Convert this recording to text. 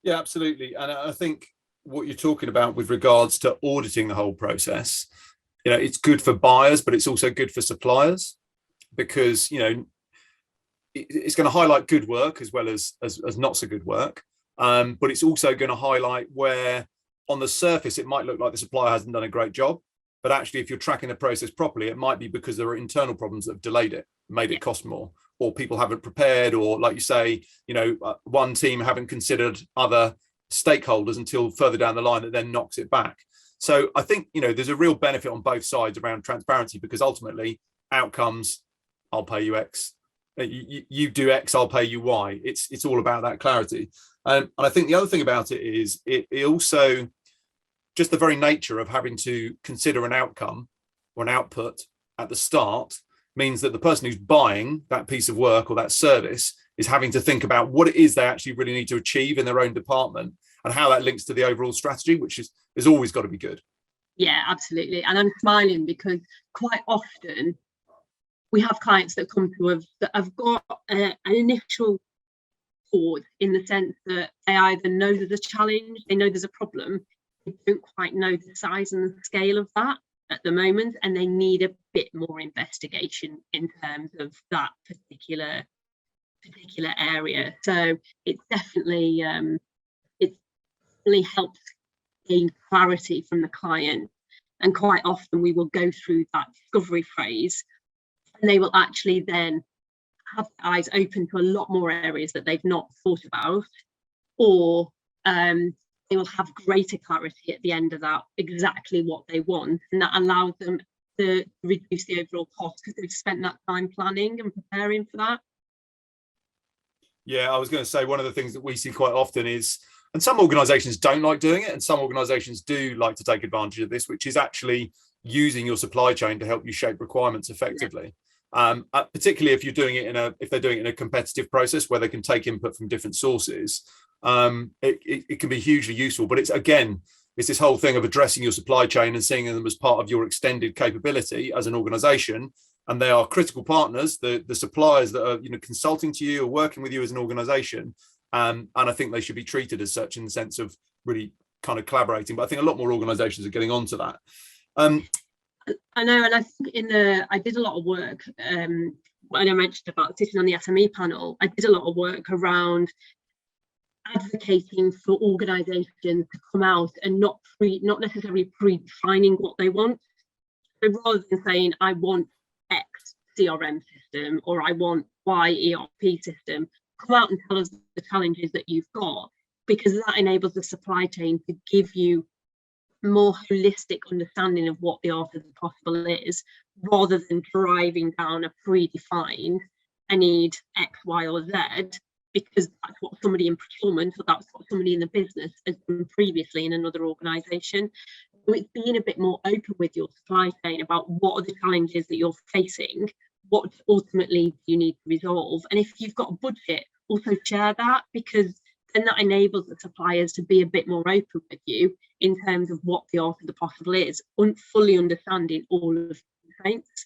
Yeah, absolutely. And I think what you're talking about with regards to auditing the whole process, it's good for buyers, but it's also good for suppliers because, it's going to highlight good work as well as not so good work. But it's also going to highlight where on the surface it might look like the supplier hasn't done a great job. But actually, if you're tracking the process properly, it might be because there are internal problems that have delayed it, made it cost more, or people haven't prepared, or like you say, one team haven't considered other stakeholders until further down the line that then knocks it back. So I think, there's a real benefit on both sides around transparency because ultimately outcomes, I'll pay you X. You do X, I'll pay you Y. It's all about that clarity. And I think the other thing about it is it also just the very nature of having to consider an outcome or an output at the start means that the person who's buying that piece of work or that service is having to think about what it is they actually really need to achieve in their own department and how that links to the overall strategy, which is always got to be good. Yeah, absolutely. And I'm smiling because quite often we have clients that come to us that have got an initial thought in the sense that they either know there's a challenge, they know there's a problem, they don't quite know the size and the scale of that at the moment, and they need a bit more investigation in terms of that particular area. So it definitely helps gain clarity from the client. And quite often we will go through that discovery phase and they will actually then have their eyes open to a lot more areas that they've not thought about, or they will have greater clarity at the end of that, exactly what they want. And that allows them to reduce the overall cost because they've spent that time planning and preparing for that. Yeah, I was going to say one of the things that we see quite often is, and some organizations don't like doing it, and some organizations do like to take advantage of this, which is actually using your supply chain to help you shape requirements effectively. Particularly if you're doing it if they're doing it in a competitive process where they can take input from different sources, it can be hugely useful. But it's this whole thing of addressing your supply chain and seeing them as part of your extended capability as an organization. And they are critical partners, the suppliers that are consulting to you or working with you as an organization. And I think they should be treated as such in the sense of really kind of collaborating. But I think a lot more organizations are getting onto that. I know, and I think I did a lot of work when I mentioned about sitting on the SME panel. I did a lot of work around advocating for organisations to come out and not necessarily predefining what they want. So rather than saying I want X CRM system or I want Y ERP system, come out and tell us the challenges that you've got, because that enables the supply chain to give you more holistic understanding of what the art of the possible is, rather than driving down a predefined, I need X, Y, or Z, because that's what somebody in procurement or that's what somebody in the business has done previously in another organisation. So it's being a bit more open with your supply chain about what are the challenges that you're facing, what ultimately you need to resolve. And if you've got a budget, also share that, because then that enables the suppliers to be a bit more open with you in terms of what the art of the possible is, fully understanding all of the constraints.